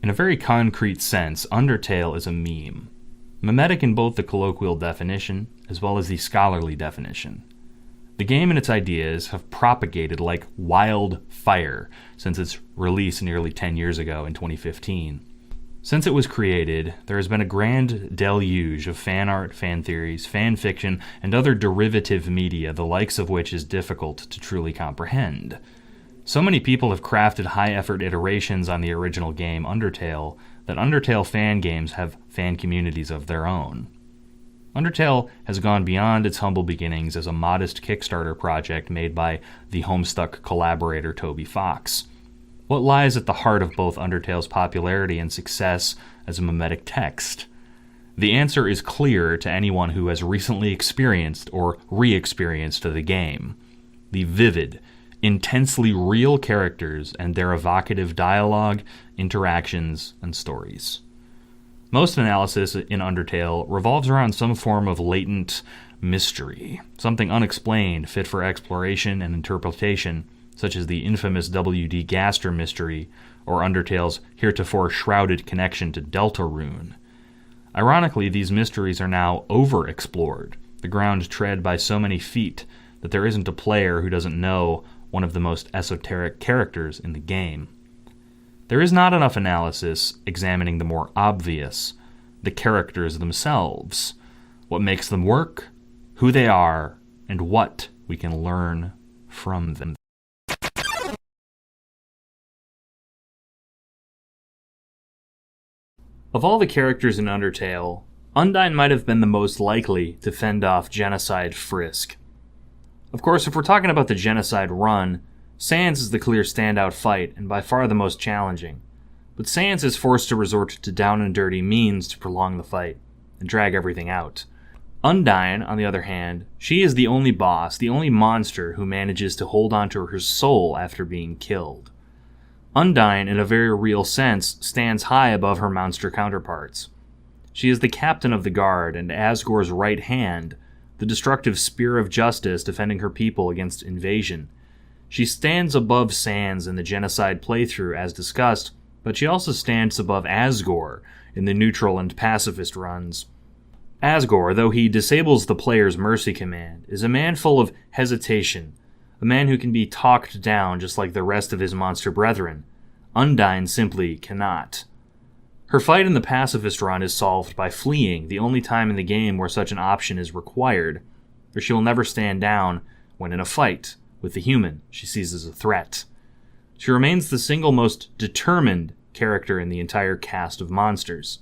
In a very concrete sense, Undertale is a meme, mimetic in both the colloquial definition as well as the scholarly definition. The game and its ideas have propagated like wildfire since its release nearly 10 years ago in 2015. Since it was created, there has been a grand deluge of fan art, fan theories, fan fiction, and other derivative media, the likes of which is difficult to truly comprehend. So many people have crafted high-effort iterations on the original game, Undertale, that Undertale fan games have fan communities of their own. Undertale has gone beyond its humble beginnings as a modest Kickstarter project made by the Homestuck collaborator Toby Fox. What lies at the heart of both Undertale's popularity and success as a mimetic text? The answer is clear to anyone who has recently experienced or re-experienced the game. The vivid, intensely real characters and their evocative dialogue, interactions, and stories. Most analysis in Undertale revolves around some form of latent mystery, something unexplained fit for exploration and interpretation, such as the infamous W.D. Gaster mystery or Undertale's heretofore shrouded connection to Deltarune. Ironically, these mysteries are now overexplored, the ground tread by so many feet that there isn't a player who doesn't know one of the most esoteric characters in the game. There is not enough analysis examining the more obvious, the characters themselves, what makes them work, who they are, and what we can learn from them. Of all the characters in Undertale, Undyne might have been the most likely to fend off Genocide Frisk. Of course, if we're talking about the Genocide run, Sans is the clear standout fight, and by far the most challenging. But Sans is forced to resort to down and dirty means to prolong the fight, and drag everything out. Undyne, on the other hand, she is the only boss, the only monster who manages to hold onto her soul after being killed. Undyne, in a very real sense, stands high above her monster counterparts. She is the captain of the guard and Asgore's right hand, the destructive spear of justice defending her people against invasion. She stands above Sans in the Genocide playthrough, as discussed, but she also stands above Asgore in the neutral and pacifist runs. Asgore, though he disables the player's mercy command, is a man full of hesitation, a man who can be talked down just like the rest of his monster brethren. Undyne simply cannot. Her fight in the pacifist run is solved by fleeing, the only time in the game where such an option is required, for she will never stand down when in a fight with the human she sees as a threat. She remains the single most determined character in the entire cast of monsters.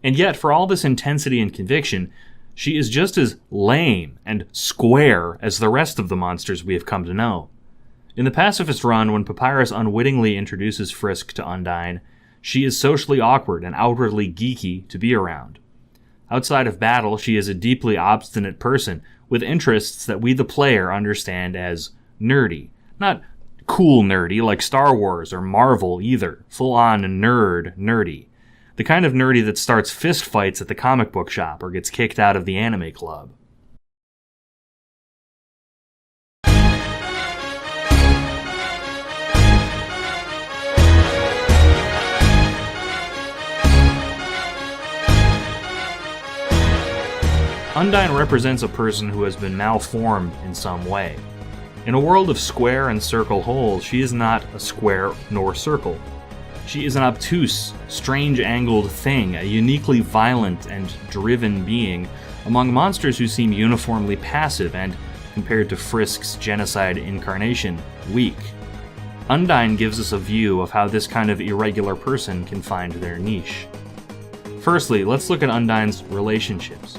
And yet, for all this intensity and conviction, she is just as lame and square as the rest of the monsters we have come to know. In the pacifist run, when Papyrus unwittingly introduces Frisk to Undyne, she is socially awkward and outwardly geeky to be around. Outside of battle, she is a deeply obstinate person with interests that we the player understand as nerdy. Not cool nerdy like Star Wars or Marvel either, full-on nerdy. The kind of nerdy that starts fist fights at the comic book shop or gets kicked out of the anime club. Undyne represents a person who has been malformed in some way. In a world of square and circle holes, she is not a square nor circle. She is an obtuse, strange-angled thing, a uniquely violent and driven being among monsters who seem uniformly passive and, compared to Frisk's Genocide incarnation, weak. Undyne gives us a view of how this kind of irregular person can find their niche. Firstly, let's look at Undynes Relationships.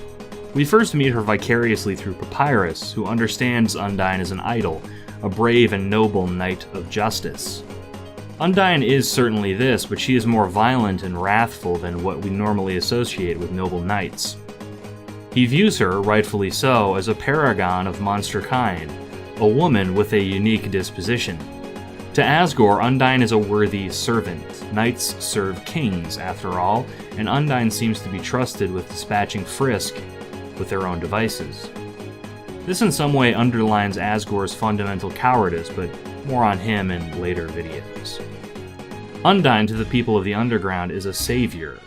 We first meet her vicariously through Papyrus, who understands Undyne as an idol, a brave and noble knight of justice. Undyne is certainly this, but she is more violent and wrathful than what we normally associate with noble knights. He views her, rightfully so, as a paragon of monster kind, a woman with a unique disposition. To Asgore, Undyne is a worthy servant. Knights serve kings, after all, and Undyne seems to be trusted with dispatching Frisk with their own devices. This in some way underlines Asgore's fundamental cowardice, but more on him in later videos. Undyne to the people of the underground is a savior.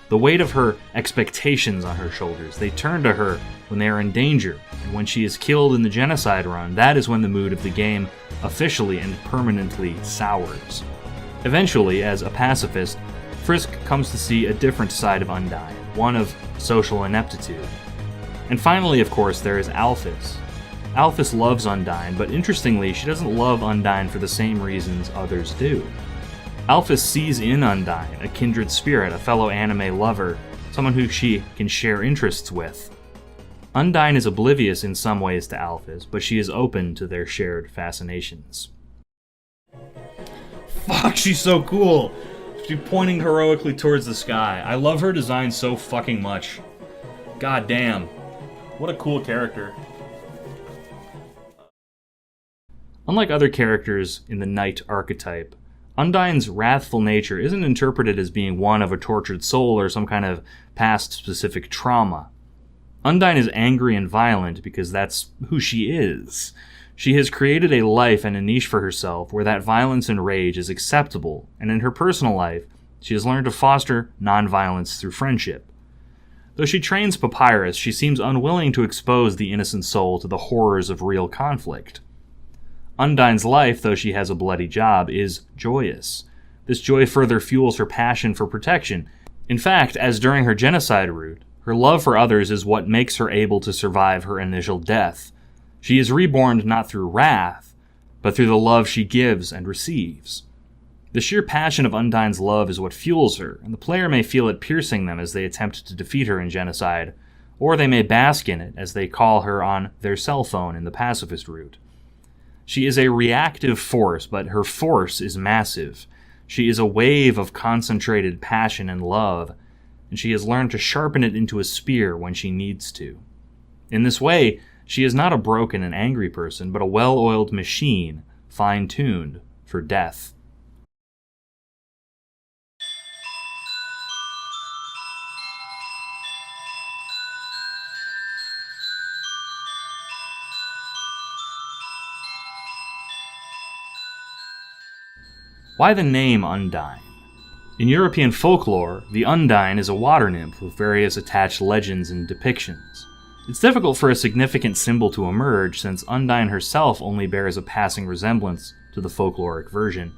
The weight of her expectations on her shoulders. They turn to her when they are in danger, and when she is killed in the genocide run, that is when the mood of the game officially and permanently sours. Eventually, as a pacifist, Frisk comes to see a different side of Undyne, one of social ineptitude. And finally, of course, there is Alphys. Alphys loves Undyne, but interestingly, she doesn't love Undyne for the same reasons others do. Alphys sees in Undyne a kindred spirit, a fellow anime lover, someone who she can share interests with. Undyne is oblivious in some ways to Alphys, but she is open to their shared fascinations. Fuck, she's so cool! She's pointing heroically towards the sky. I love her design so fucking much. God damn. What a cool character. Unlike other characters in the knight archetype, Undyne's wrathful nature isn't interpreted as being one of a tortured soul or some kind of past-specific trauma. Undyne is angry and violent because that's who she is. She has created a life and a niche for herself where that violence and rage is acceptable, and in her personal life, she has learned to foster nonviolence through friendship. Though she trains Papyrus, she seems unwilling to expose the innocent soul to the horrors of real conflict. Undyne's life, though she has a bloody job, is joyous. This joy further fuels her passion for protection. In fact, as during her genocide route, her love for others is what makes her able to survive her initial death. She is reborn not through wrath, but through the love she gives and receives. The sheer passion of Undyne's love is what fuels her, and the player may feel it piercing them as they attempt to defeat her in genocide, or they may bask in it as they call her on their cell phone in the pacifist route. She is a reactive force, but her force is massive. She is a wave of concentrated passion and love, and she has learned to sharpen it into a spear when she needs to. In this way, she is not a broken and angry person, but a well-oiled machine, fine-tuned for death. Why the name Undyne? In European folklore, the Undyne is a water nymph with various attached legends and depictions. It's difficult for a significant symbol to emerge since Undyne herself only bears a passing resemblance to the folkloric version.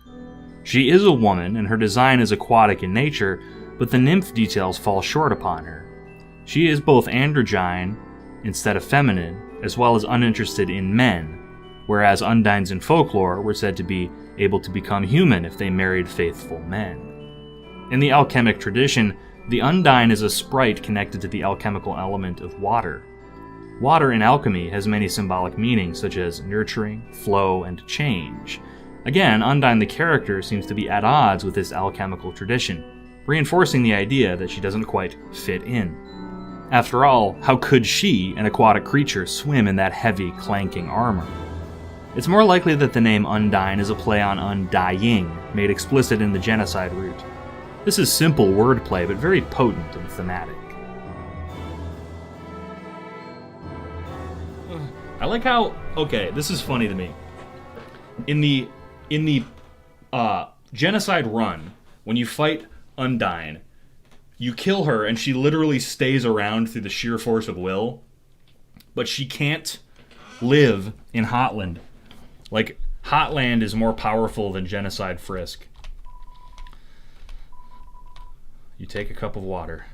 She is a woman and her design is aquatic in nature, but the nymph details fall short upon her. She is both androgyne, instead of feminine, as well as uninterested in men, whereas Undynes in folklore were said to be able to become human if they married faithful men. In the alchemic tradition, the Undyne is a sprite connected to the alchemical element of water. Water in alchemy has many symbolic meanings such as nurturing, flow, and change. Again, Undyne the character seems to be at odds with this alchemical tradition, reinforcing the idea that she doesn't quite fit in. After all, how could she, an aquatic creature, swim in that heavy, clanking armor? It's more likely that the name Undyne is a play on Undying, made explicit in the genocide route. This is simple wordplay, but very potent and thematic. I like how... Okay, this is funny to me. In the genocide run, when you fight Undyne, you kill her and she literally stays around through the sheer force of will, but she can't live in Hotland. Like, Hotland is more powerful than Genocide Frisk. You take a cup of water.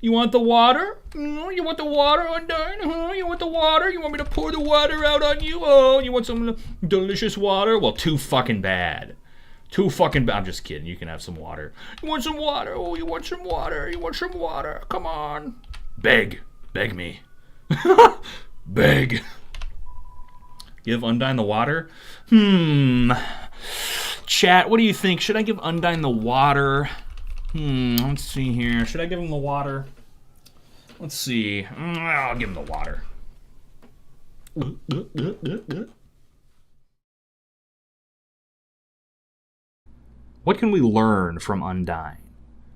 You want the water? You want the water, Undyne? You want the water? You want me to pour the water out on you? Oh, you want some delicious water? Well, too fucking bad. Too fucking bad. I'm just kidding. You can have some water. You want some water? Oh, you want some water? You want some water? Come on. Beg. Beg me. Beg. Give Undyne the water? Chat, what do you think? Should I give Undyne the water? Let's see here. Should I give him the water? Let's see. I'll give him the water. What can we learn from Undyne?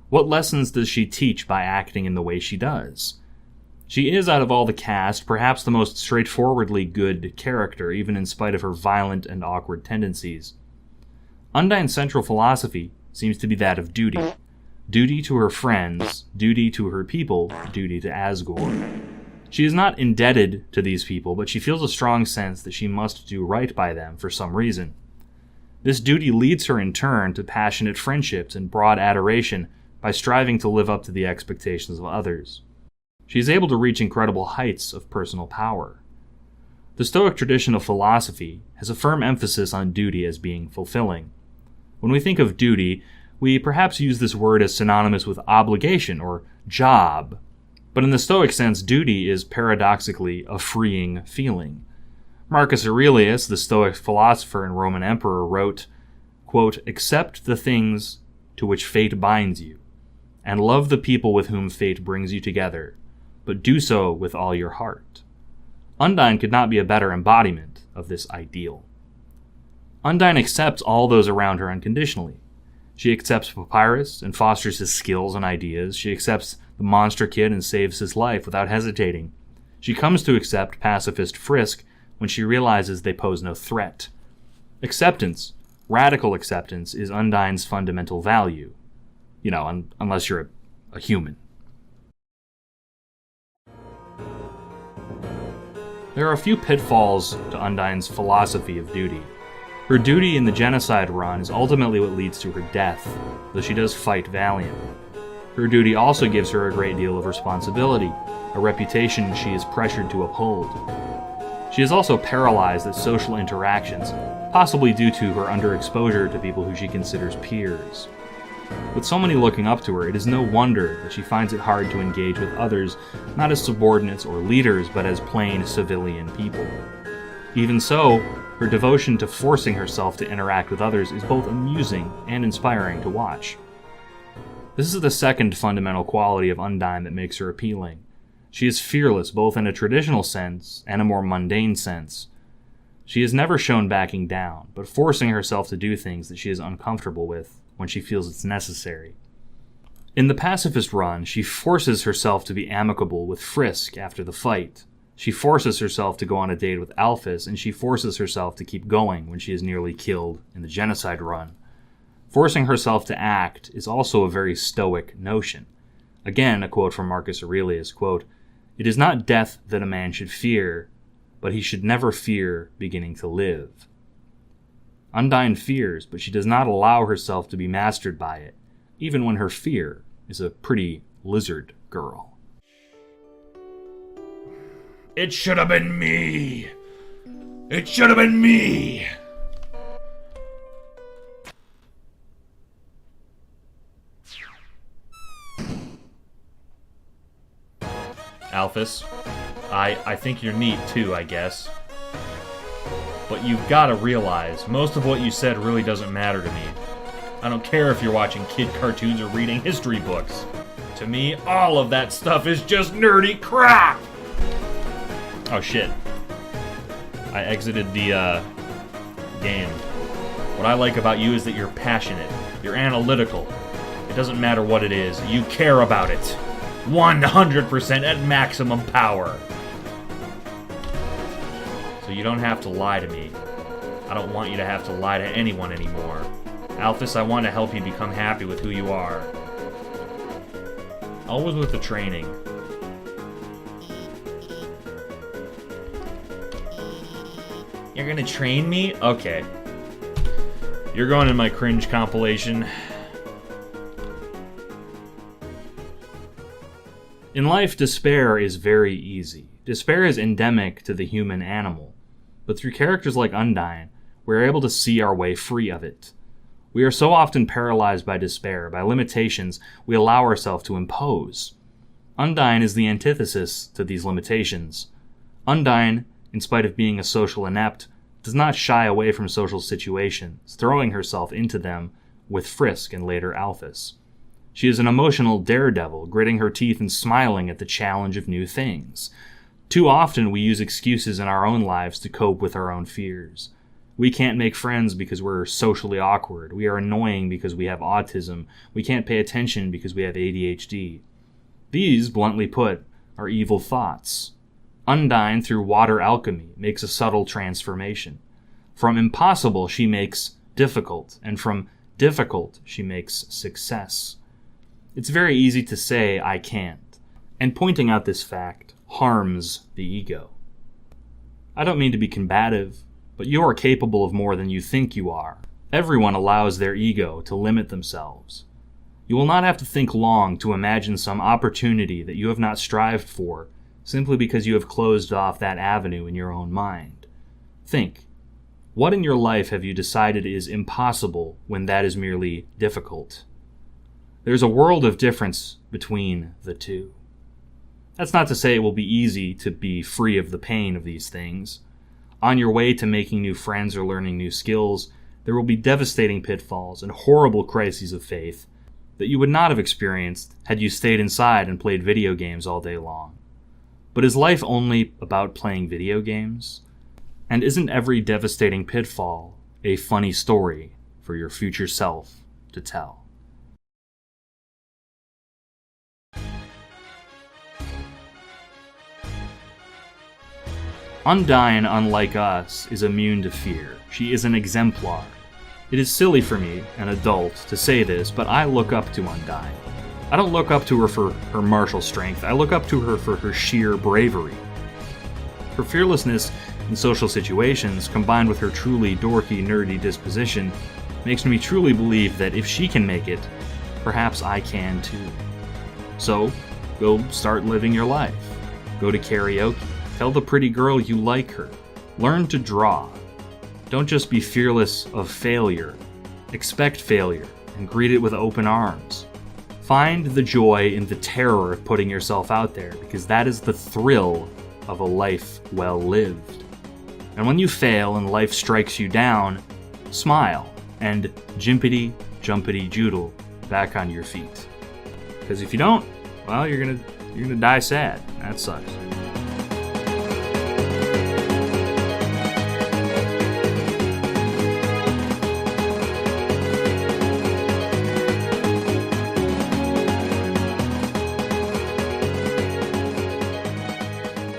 What lessons does she teach by acting in the way she does? She is, out of all the cast, perhaps the most straightforwardly good character, even in spite of her violent and awkward tendencies. Undyne's central philosophy seems to be that of duty. Duty to her friends, duty to her people, duty to Asgore. She is not indebted to these people, but she feels a strong sense that she must do right by them for some reason. This duty leads her in turn to passionate friendships and broad adoration by striving to live up to the expectations of others. She is able to reach incredible heights of personal power. The Stoic tradition of philosophy has a firm emphasis on duty as being fulfilling. When we think of duty, we perhaps use this word as synonymous with obligation or job. But in the Stoic sense, duty is paradoxically a freeing feeling. Marcus Aurelius, the Stoic philosopher and Roman emperor, wrote, quote, "Accept the things to which fate binds you, and love the people with whom fate brings you together, but do so with all your heart." Undyne could not be a better embodiment of this ideal. Undyne accepts all those around her unconditionally. She accepts Papyrus and fosters his skills and ideas. She accepts the monster kid and saves his life without hesitating. She comes to accept pacifist Frisk when she realizes they pose no threat. Acceptance, radical acceptance, is Undyne's fundamental value. Unless you're a human. There are a few pitfalls to Undyne's philosophy of duty. Her duty in the genocide run is ultimately what leads to her death, though she does fight valiantly. Her duty also gives her a great deal of responsibility, a reputation she is pressured to uphold. She is also paralyzed at social interactions, possibly due to her underexposure to people who she considers peers. With so many looking up to her, it is no wonder that she finds it hard to engage with others, not as subordinates or leaders, but as plain civilian people. Even so, her devotion to forcing herself to interact with others is both amusing and inspiring to watch. This is the second fundamental quality of Undyne that makes her appealing. She is fearless both in a traditional sense and a more mundane sense. She is never shown backing down, but forcing herself to do things that she is uncomfortable with when she feels it's necessary. In the pacifist run, she forces herself to be amicable with Frisk after the fight. She forces herself to go on a date with Alphys, and she forces herself to keep going when she is nearly killed in the genocide run. Forcing herself to act is also a very stoic notion. Again, a quote from Marcus Aurelius, quote, "It is not death that a man should fear, but he should never fear beginning to live." Undyne fears, but she does not allow herself to be mastered by it, even when her fear is a pretty lizard girl. It should have been me! It should have been me! Alphys, I think you're neat too, I guess. But you've got to realize, most of what you said really doesn't matter to me. I don't care if you're watching kid cartoons or reading history books. To me, all of that stuff is just nerdy crap! Oh shit. I exited the game. What I like about you is that you're passionate. You're analytical. It doesn't matter what it is. You care about it. 100% at maximum power. So you don't have to lie to me. I don't want you to have to lie to anyone anymore. Alphys, I want to help you become happy with who you are. Always with the training. You're gonna train me? Okay. You're going in my cringe compilation. In life, despair is very easy. Despair is endemic to the human animal. But through characters like Undyne, we are able to see our way free of it. We are so often paralyzed by despair, by limitations we allow ourselves to impose. Undyne is the antithesis to these limitations. Undyne, in spite of being a social inept, does not shy away from social situations, throwing herself into them with Frisk and later Alphys. She is an emotional daredevil, gritting her teeth and smiling at the challenge of new things. Too often we use excuses in our own lives to cope with our own fears. We can't make friends because we're socially awkward. We are annoying because we have autism. We can't pay attention because we have ADHD. These, bluntly put, are evil thoughts. Undyne, through water alchemy, makes a subtle transformation. From impossible, she makes difficult, and from difficult she makes success. It's very easy to say, "I can't," and pointing out this fact harms the ego. I don't mean to be combative, but you are capable of more than you think you are. Everyone allows their ego to limit themselves. You will not have to think long to imagine some opportunity that you have not strived for simply because you have closed off that avenue in your own mind. Think, what in your life have you decided is impossible when that is merely difficult? There's a world of difference between the two. That's not to say it will be easy to be free of the pain of these things. On your way to making new friends or learning new skills, there will be devastating pitfalls and horrible crises of faith that you would not have experienced had you stayed inside and played video games all day long. But is life only about playing video games? And isn't every devastating pitfall a funny story for your future self to tell? Undyne, unlike us, is immune to fear. She is an exemplar. It is silly for me, an adult, to say this, but I look up to Undyne. I don't look up to her for her martial strength, I look up to her for her sheer bravery. Her fearlessness in social situations, combined with her truly dorky, nerdy disposition, makes me truly believe that if she can make it, perhaps I can too. So, go start living your life. Go to karaoke. Tell the pretty girl you like her. Learn to draw. Don't just be fearless of failure. Expect failure and greet it with open arms. Find the joy in the terror of putting yourself out there, because that is the thrill of a life well lived. And when you fail and life strikes you down, smile and jimpity, jumpity, joodle back on your feet. Because if you don't, well, you're gonna die sad. That sucks.